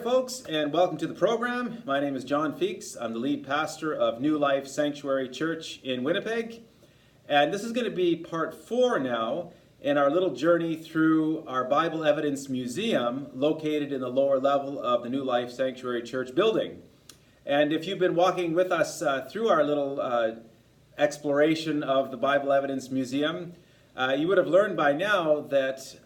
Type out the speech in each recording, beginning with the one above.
folks, and welcome to the program. My name is John Feakes. I'm the lead pastor of New Life Sanctuary Church in Winnipeg. And this is going to be part 4 now in our little journey through our Bible Evidence Museum located in the lower level of the New Life Sanctuary Church building. And if you've been walking with us through our little exploration of the Bible Evidence Museum, you would have learned by now that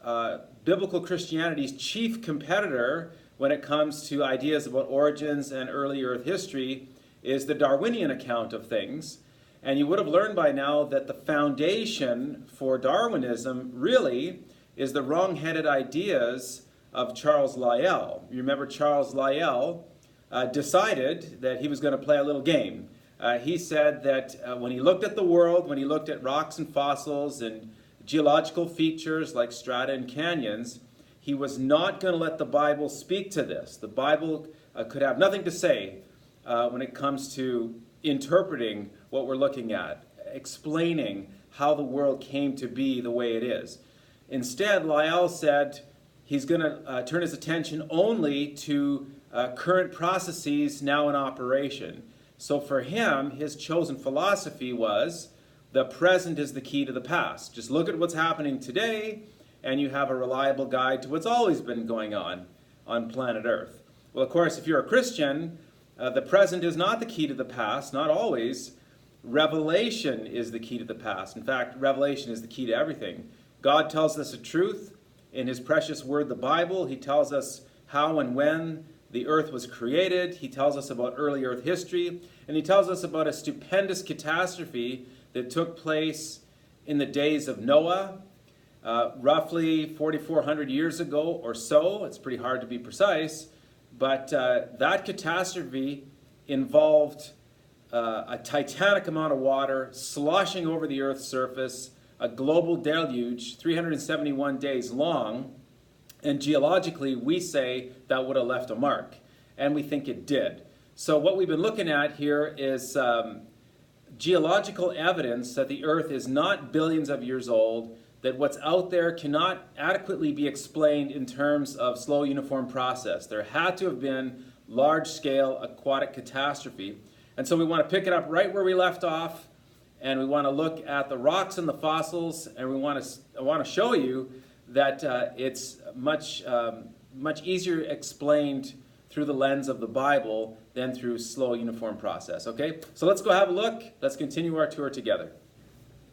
biblical Christianity's chief competitor when it comes to ideas about origins and early Earth history is the Darwinian account of things. And you would have learned by now that the foundation for Darwinism really is the wrong-headed ideas of Charles Lyell. You remember Charles Lyell decided that he was going to play a little game. He said that when he looked at the world, when he looked at rocks and fossils and geological features like strata and canyons, he was not going to let the Bible speak to this. The Bible could have nothing to say when it comes to interpreting what we're looking at, explaining how the world came to be the way it is. Instead, Lyell said he's going to turn his attention only to current processes now in operation. So for him, his chosen philosophy was the present is the key to the past. Just look at what's happening today, and you have a reliable guide to what's always been going on planet Earth. Well, of course, if you're a Christian, the present is not the key to the past, not always. Revelation is the key to the past. In fact, revelation is the key to everything. God tells us the truth in his precious word, the Bible. He tells us how and when the earth was created. He tells us about early Earth history. And he tells us about a stupendous catastrophe that took place in the days of Noah, roughly 4,400 years ago or so. It's pretty hard to be precise. But that catastrophe involved a titanic amount of water sloshing over the Earth's surface, a global deluge, 371 days long, and geologically we say that would have left a mark, and we think it did. So what we've been looking at here is geological evidence that the Earth is not billions of years old, that what's out there cannot adequately be explained in terms of slow uniform process. There had to have been large-scale aquatic catastrophe. And so we want to pick it up right where we left off, and we want to look at the rocks and the fossils, and I want to show you that it's much easier explained through the lens of the Bible than through slow uniform process. Okay, so let's go have a look. Let's continue our tour together.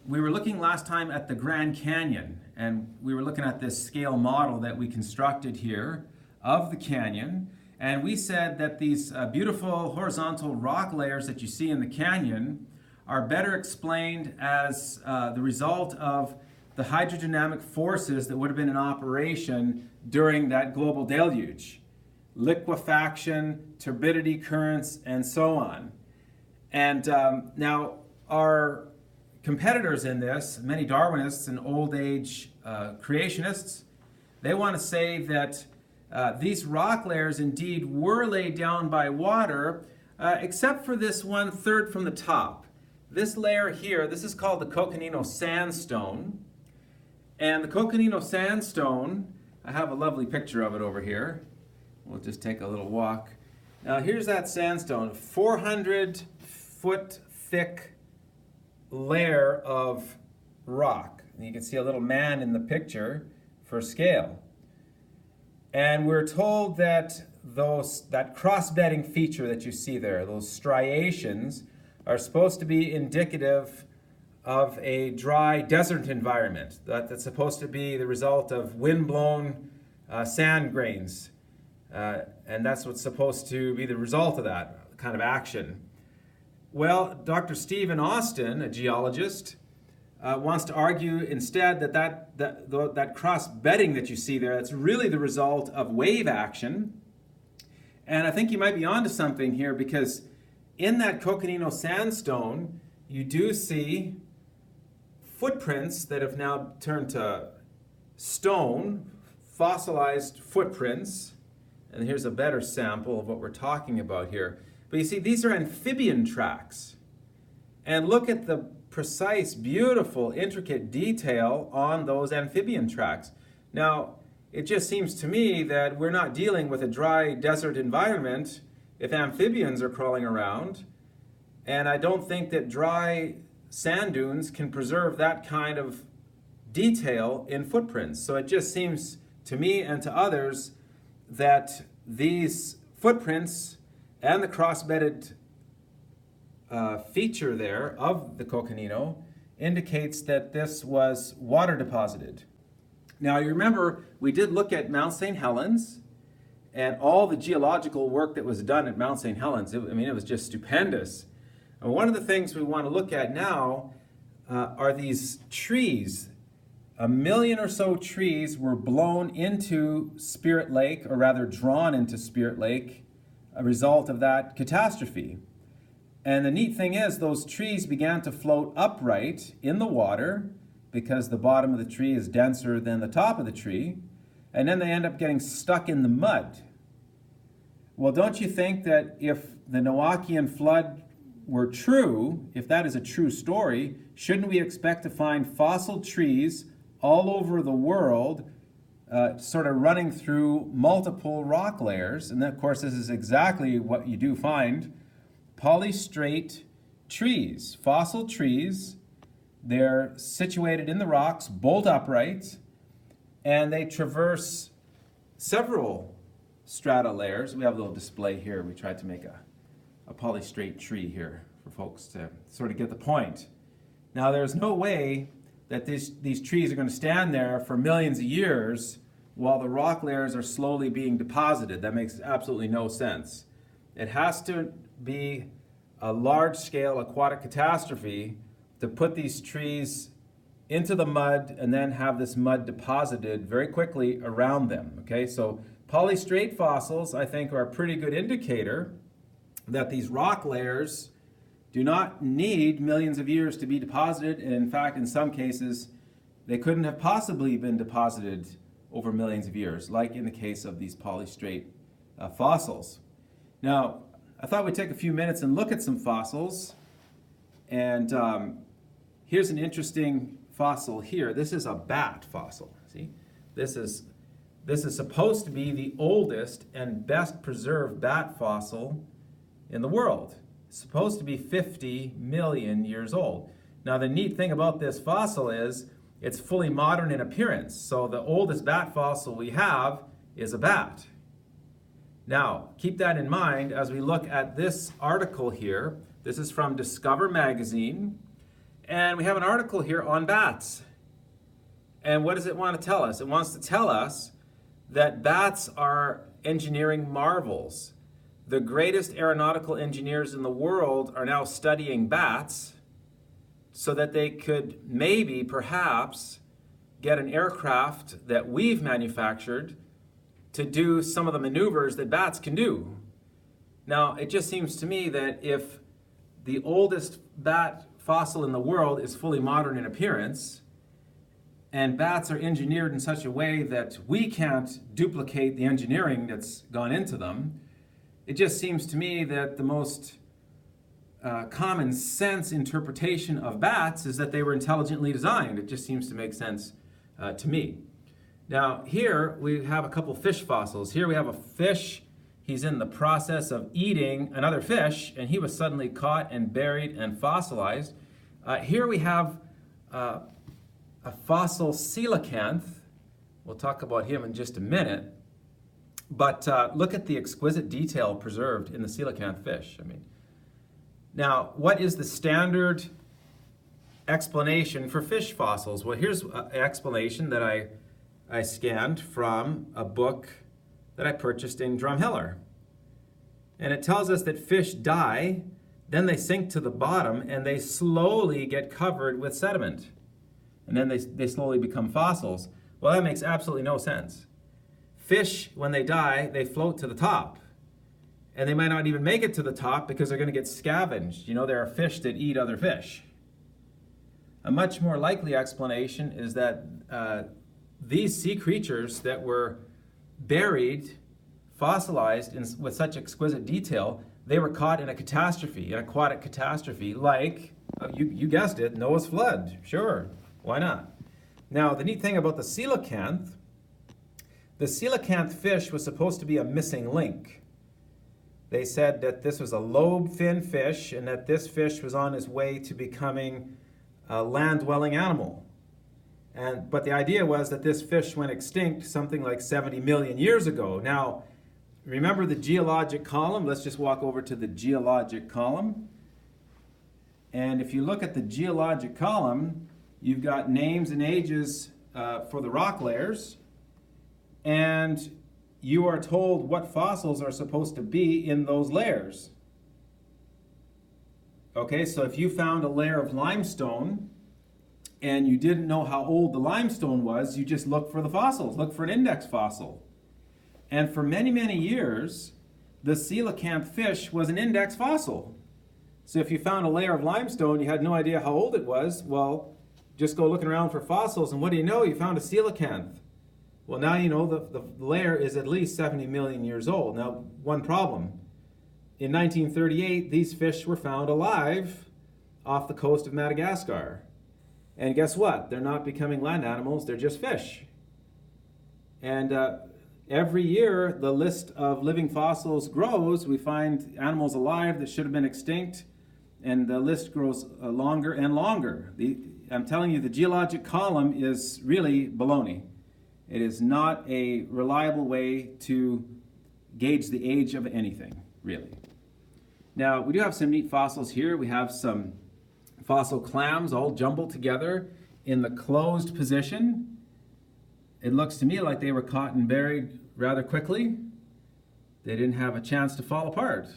We were looking last time at the Grand Canyon, and we were looking at this scale model that we constructed here of the canyon. And we said that these beautiful horizontal rock layers that you see in the canyon are better explained as the result of the hydrodynamic forces that would have been in operation during that global deluge. Liquefaction, turbidity currents, and so on. And now our competitors in this, many Darwinists and old age creationists, they want to say that these rock layers indeed were laid down by water, except for this 1/3 from the top. This layer here, this is called the Coconino Sandstone. And the Coconino Sandstone, I have a lovely picture of it over here. We'll just take a little walk. Now here's that sandstone, 400-foot thick layer of rock. And you can see a little man in the picture for scale. And we're told that that cross-bedding feature that you see there, those striations, are supposed to be indicative of a dry desert environment. That's supposed to be the result of wind-blown sand grains. And that's what's supposed to be the result of that kind of action. Well, Dr. Stephen Austin, a geologist, wants to argue instead that cross-bedding that you see there, that's really the result of wave action. And I think you might be onto something here, because in that Coconino Sandstone, you do see footprints that have now turned to stone, fossilized footprints. And here's a better sample of what we're talking about here. But you see, these are amphibian tracks. And look at the precise, beautiful, intricate detail on those amphibian tracks. Now, it just seems to me that we're not dealing with a dry desert environment if amphibians are crawling around. And I don't think that dry sand dunes can preserve that kind of detail in footprints. So it just seems to me and to others that these footprints and the cross-bedded feature there of the Coconino indicates that this was water deposited. Now you remember we did look at Mount St. Helens and all the geological work that was done at Mount St. Helens. It was just stupendous. And one of the things we want to look at now are these trees. 1 million or so trees were blown into Spirit Lake, or rather drawn into Spirit Lake, a result of that catastrophe. And the neat thing is those trees began to float upright in the water because the bottom of the tree is denser than the top of the tree, and then they end up getting stuck in the mud. Well, don't you think that if the Noachian flood were true, if that is a true story, shouldn't we expect to find fossil trees all over the world sort of running through multiple rock layers? And then, of course, this is exactly what you do find. Polystrate trees, fossil trees. They're situated in the rocks, bolt upright, and they traverse several strata layers. We have a little display here. We tried to make a polystrate tree here for folks to sort of get the point. Now, there's no way that these trees are going to stand there for millions of years while the rock layers are slowly being deposited. That makes absolutely no sense. It has to be a large-scale aquatic catastrophe to put these trees into the mud and then have this mud deposited very quickly around them. Okay, so polystrate fossils, I think, are a pretty good indicator that these rock layers do not need millions of years to be deposited, and in fact, in some cases, they couldn't have possibly been deposited over millions of years, like in the case of these polystrate fossils. Now, I thought we'd take a few minutes and look at some fossils, and here's an interesting fossil here. This is a bat fossil. See, this is supposed to be the oldest and best preserved bat fossil in the world. It's supposed to be 50 million years old. Now, the neat thing about this fossil is it's fully modern in appearance. So the oldest bat fossil we have is a bat. Now, keep that in mind as we look at this article here. This is from Discover magazine, and we have an article here on bats. And what does it want to tell us? It wants to tell us that bats are engineering marvels. The greatest aeronautical engineers in the world are now studying bats so that they could maybe, perhaps, get an aircraft that we've manufactured to do some of the maneuvers that bats can do. Now, it just seems to me that if the oldest bat fossil in the world is fully modern in appearance, and bats are engineered in such a way that we can't duplicate the engineering that's gone into them, it just seems to me that the most common sense interpretation of bats is that they were intelligently designed. It just seems to make sense to me. Now, here we have a couple fish fossils. Here we have a fish. He's in the process of eating another fish, and he was suddenly caught and buried and fossilized. Here we have a fossil coelacanth. We'll talk about him in just a minute. But look at the exquisite detail preserved in the coelacanth fish. Now, what is the standard explanation for fish fossils? Well, here's an explanation that I scanned from a book that I purchased in Drumheller. And it tells us that fish die, then they sink to the bottom, and they slowly get covered with sediment. And then they slowly become fossils. Well, that makes absolutely no sense. Fish, when they die, they float to the top. And they might not even make it to the top because they're going to get scavenged. You know, there are fish that eat other fish. A much more likely explanation is that these sea creatures that were buried, fossilized with such exquisite detail, they were caught in a catastrophe, an aquatic catastrophe, like, you guessed it, Noah's flood. Sure, why not? Now, the neat thing about the coelacanth, The coelacanth fish was supposed to be a missing link. They said that this was a lobe-fin fish and that this fish was on its way to becoming a land-dwelling animal. But the idea was that this fish went extinct something like 70 million years ago. Now, remember the geologic column? Let's just walk over to the geologic column. And if you look at the geologic column, you've got names and ages for the rock layers. And you are told what fossils are supposed to be in those layers. Okay, so if you found a layer of limestone and you didn't know how old the limestone was, you just look for the fossils, look for an index fossil. And for many, many years, the coelacanth fish was an index fossil. So if you found a layer of limestone, you had no idea how old it was, well, just go looking around for fossils, and what do you know? You found a coelacanth. Well, now you know the layer is at least 70 million years old. Now, one problem. In 1938, these fish were found alive off the coast of Madagascar. And guess what? They're not becoming land animals, they're just fish. And every year, the list of living fossils grows. We find animals alive that should have been extinct, and the list grows longer and longer. I'm telling you, the geologic column is really baloney. It is not a reliable way to gauge the age of anything, really. Now, we do have some neat fossils here. We have some fossil clams all jumbled together in the closed position. It looks to me like they were caught and buried rather quickly. They didn't have a chance to fall apart.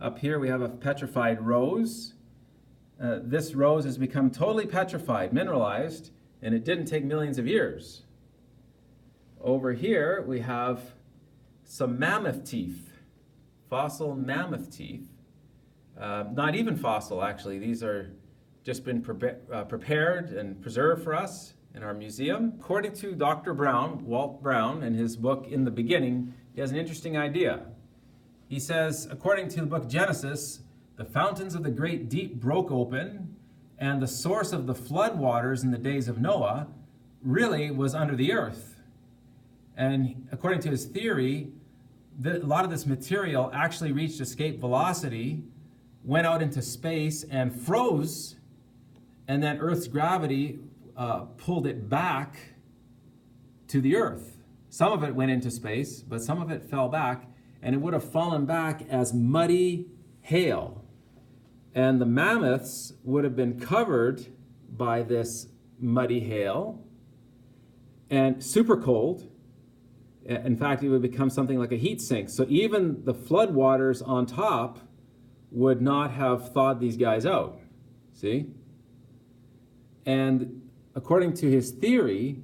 Up here we have a petrified rose. This rose has become totally petrified, mineralized, and it didn't take millions of years. Over here we have some mammoth teeth, fossil mammoth teeth. Not even fossil, actually. These are just been prepared and preserved for us in our museum. According to Dr. Brown, Walt Brown, in his book In the Beginning, he has an interesting idea. He says, according to the book Genesis, the fountains of the great deep broke open, and the source of the flood waters in the days of Noah really was under the earth. And according to his theory, a lot of this material actually reached escape velocity, went out into space and froze, and then Earth's gravity pulled it back to the Earth. Some of it went into space, but some of it fell back, and it would have fallen back as muddy hail. And the mammoths would have been covered by this muddy hail and super cold. In fact, it would become something like a heat sink. So even the floodwaters on top would not have thawed these guys out. See? And according to his theory,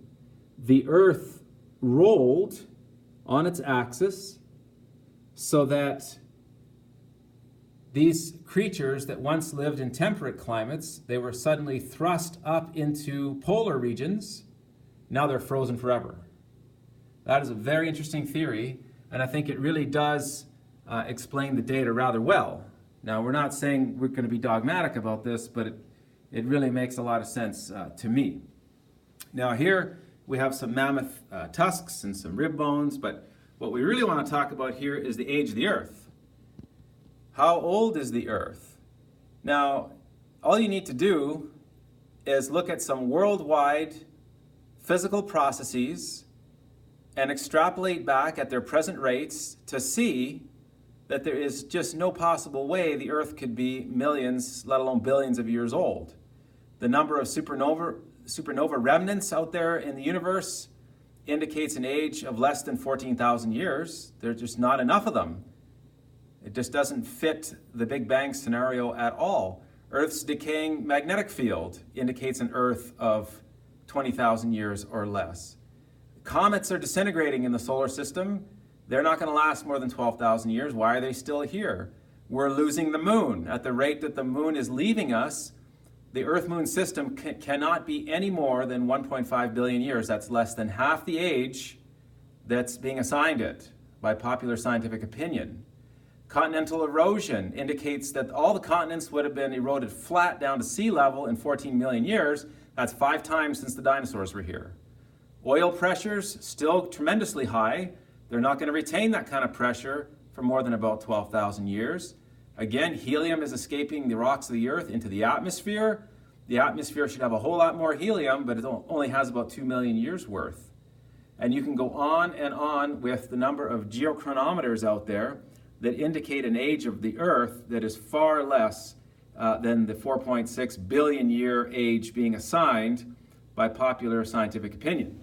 the earth rolled on its axis so that these creatures that once lived in temperate climates, they were suddenly thrust up into polar regions. Now they're frozen forever. That is a very interesting theory, and I think it really does explain the data rather well. Now, we're not saying we're going to be dogmatic about this, but it really makes a lot of sense to me. Now, here we have some mammoth tusks and some rib bones, but what we really want to talk about here is the age of the Earth. How old is the Earth? Now, all you need to do is look at some worldwide physical processes and extrapolate back at their present rates to see that there is just no possible way the Earth could be millions, let alone billions of years old. The number of supernova remnants out there in the universe indicates an age of less than 14,000 years. There's just not enough of them. It just doesn't fit the Big Bang scenario at all. Earth's decaying magnetic field indicates an Earth of 20,000 years or less. Comets are disintegrating in the solar system. They're not going to last more than 12,000 years. Why are they still here? We're losing the moon. At the rate that the moon is leaving us, the Earth-Moon system cannot be any more than 1.5 billion years. That's less than half the age that's being assigned it by popular scientific opinion. Continental erosion indicates that all the continents would have been eroded flat down to sea level in 14 million years. That's 5 times since the dinosaurs were here. Oil pressures still tremendously high. They're not going to retain that kind of pressure for more than about 12,000 years. Again, helium is escaping the rocks of the Earth into the atmosphere. The atmosphere should have a whole lot more helium, but it only has about 2 million years worth. And you can go on and on with the number of geochronometers out there that indicate an age of the Earth that is far less than the 4.6 billion year age being assigned by popular scientific opinion.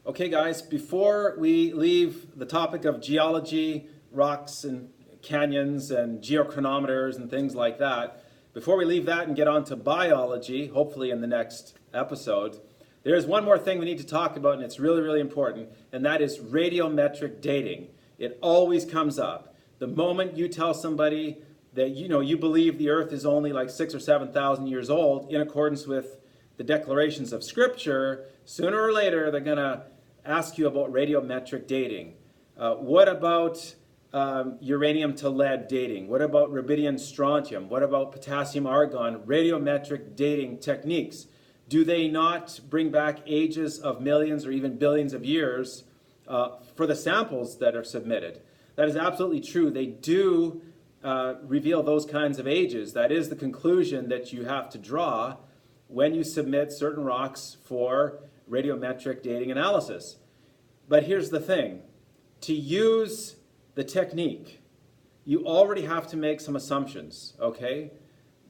Okay guys, before we leave the topic of geology, rocks and canyons and geochronometers and things like that, before we leave that and get on to biology, hopefully in the next episode, there's one more thing we need to talk about, and it's really, really important, and that is radiometric dating. It always comes up. The moment you tell somebody that you believe the Earth is only like 6,000 or 7,000 years old, in accordance with the declarations of Scripture, sooner or later they're going to ask you about radiometric dating. What about uranium to lead dating? What about rubidium strontium? What about potassium argon? Radiometric dating techniques. Do they not bring back ages of millions or even billions of years for the samples that are submitted? That is absolutely true. They do reveal those kinds of ages. That is the conclusion that you have to draw when you submit certain rocks for radiometric dating analysis. But here's the thing. To use the technique, you already have to make some assumptions, okay?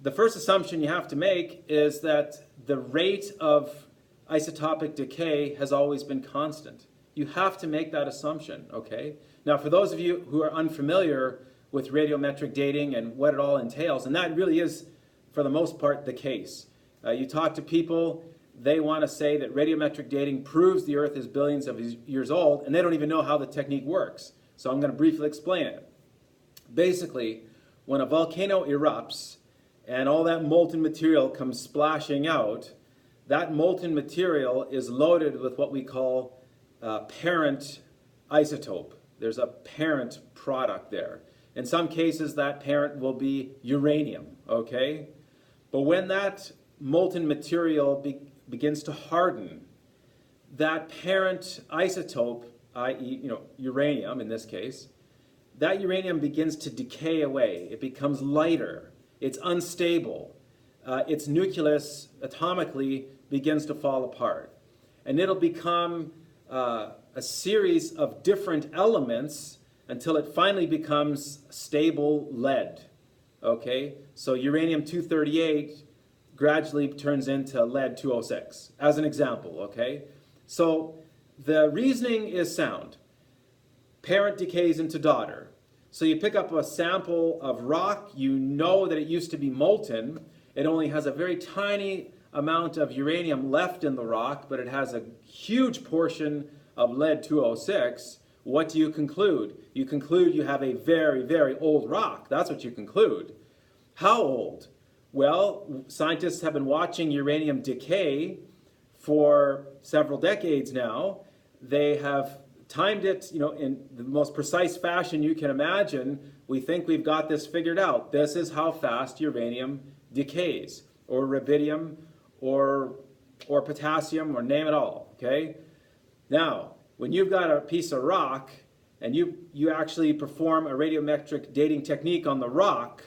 The first assumption you have to make is that the rate of isotopic decay has always been constant. You have to make that assumption, okay? Now, for those of you who are unfamiliar with radiometric dating and what it all entails, and that really is, for the most part, the case. You talk to people, they want to say that radiometric dating proves the Earth is billions of years old, and they don't even know how the technique works. So I'm going to briefly explain it. Basically, when a volcano erupts and all that molten material comes splashing out, that molten material is loaded with what we call parent isotope. There's a parent product there. In some cases, that parent will be uranium, okay? But when that molten material begins to harden, that parent isotope, i.e., uranium in this case, that uranium begins to decay away. It becomes lighter. It's unstable. Its nucleus atomically begins to fall apart. And it'll become a series of different elements until it finally becomes stable lead. Okay? So uranium-238 gradually turns into lead-206, as an example, okay? So the reasoning is sound. Parent decays into daughter. So you pick up a sample of rock, you know that it used to be molten. It only has a very tiny amount of uranium left in the rock, but it has a huge portion of lead-206. What do you conclude? You conclude you have a very, very old rock. That's what you conclude. How old? Well, scientists have been watching uranium decay for several decades now. They have timed it, in the most precise fashion you can imagine. We think we've got this figured out. This is how fast uranium decays, or rubidium, or potassium, or name it all, okay? Now, when you've got a piece of rock and you actually perform a radiometric dating technique on the rock,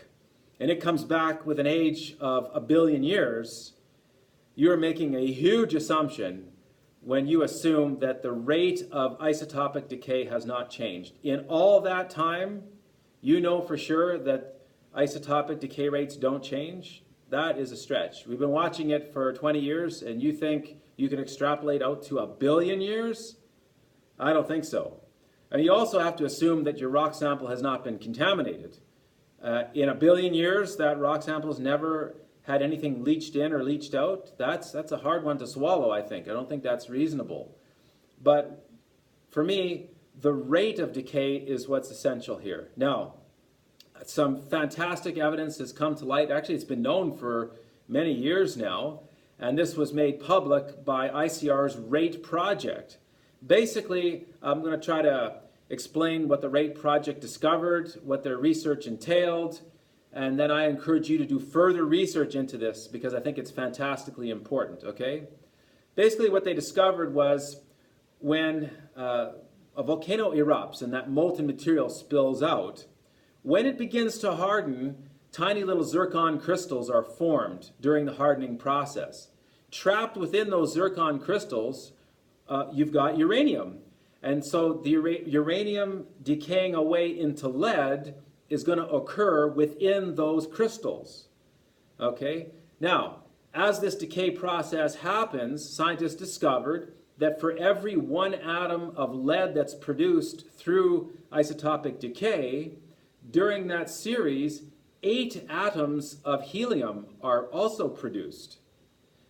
and it comes back with an age of 1 billion years, you're making a huge assumption when you assume that the rate of isotopic decay has not changed. In all that time, you know for sure that isotopic decay rates don't change. That is a stretch. We've been watching it for 20 years, and you think you can extrapolate out to 1 billion years? I don't think so. And you also have to assume that your rock sample has not been contaminated. In 1 billion years, that rock sample has never had anything leached in or leached out. That's a hard one to swallow, I think. I don't think that's reasonable. But for me, the rate of decay is what's essential here. Now, some fantastic evidence has come to light. Actually, it's been known for many years now, and this was made public by ICR's RATE project. Basically, I'm going to try to explain what the RATE project discovered, what their research entailed, and then I encourage you to do further research into this because I think it's fantastically important, okay? Basically what they discovered was when a volcano erupts and that molten material spills out, when it begins to harden, tiny little zircon crystals are formed during the hardening process. Trapped within those zircon crystals, you've got uranium. And so the uranium decaying away into lead is going to occur within those crystals. Okay? Now, as this decay process happens, scientists discovered that for every 1 atom of lead that's produced through isotopic decay, during that series, 8 atoms of helium are also produced.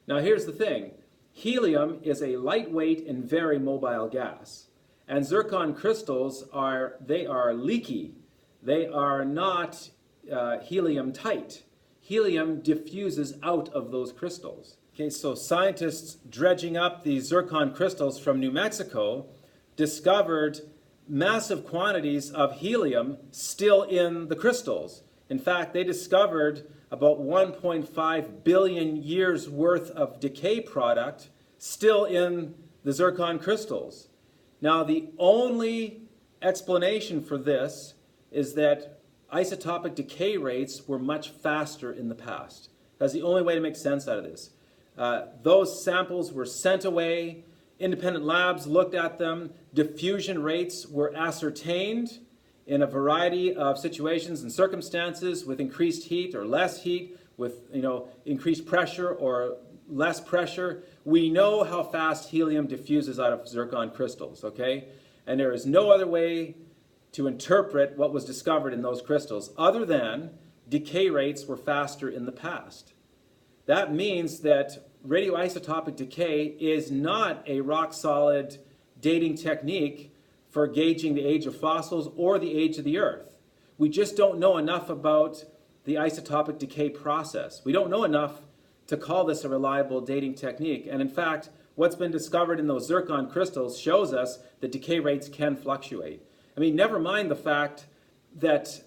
Now here's the thing. Helium is a lightweight and very mobile gas. And zircon crystals are leaky. They are not helium tight. Helium diffuses out of those crystals. Okay, so scientists dredging up these zircon crystals from New Mexico discovered massive quantities of helium still in the crystals. In fact, they discovered about 1.5 billion years worth of decay product still in the zircon crystals. Now, the only explanation for this is that isotopic decay rates were much faster in the past. That's the only way to make sense out of this. Those samples were sent away. Independent labs looked at them. Diffusion rates were ascertained in a variety of situations and circumstances with increased heat or less heat, with increased pressure or less pressure. We know how fast helium diffuses out of zircon crystals, okay? And there is no other way to interpret what was discovered in those crystals other than decay rates were faster in the past. That means that radioisotopic decay is not a rock-solid dating technique for gauging the age of fossils or the age of the Earth. We just don't know enough about the isotopic decay process. We don't know enough to call this a reliable dating technique. And in fact, what's been discovered in those zircon crystals shows us that decay rates can fluctuate. I mean, never mind the fact that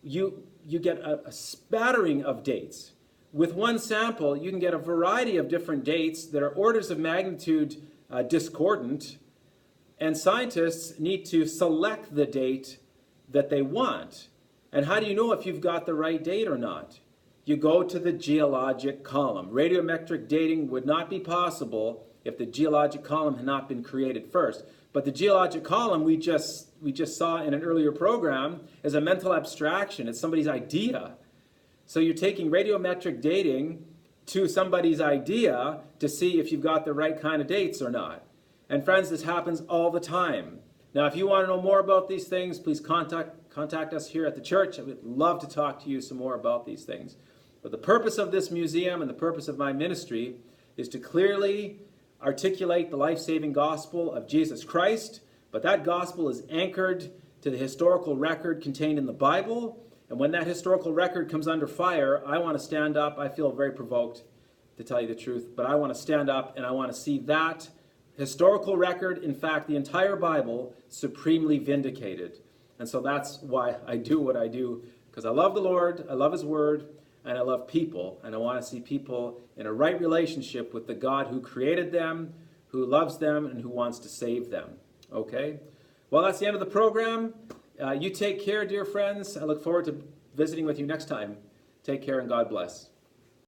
you get a spattering of dates. With one sample, you can get a variety of different dates that are orders of magnitude discordant, and scientists need to select the date that they want. And how do you know if you've got the right date or not? You go to the geologic column. Radiometric dating would not be possible if the geologic column had not been created first. But the geologic column we just saw in an earlier program is a mental abstraction. It's somebody's idea. So you're taking radiometric dating to somebody's idea to see if you've got the right kind of dates or not. And friends, this happens all the time. Now, if you want to know more about these things, please contact us here at the church. I would love to talk to you some more about these things. But the purpose of this museum and the purpose of my ministry is to clearly articulate the life-saving gospel of Jesus Christ, but that gospel is anchored to the historical record contained in the Bible. And when that historical record comes under fire, I want to stand up. I feel very provoked, to tell you the truth, but I want to stand up and I want to see that historical record, in fact, the entire Bible, supremely vindicated. And so that's why I do what I do, because I love the Lord, I love His Word, and I love people, and I want to see people in a right relationship with the God who created them, who loves them, and who wants to save them. Okay? Well, that's the end of the program. You take care, dear friends. I look forward to visiting with you next time. Take care and God bless.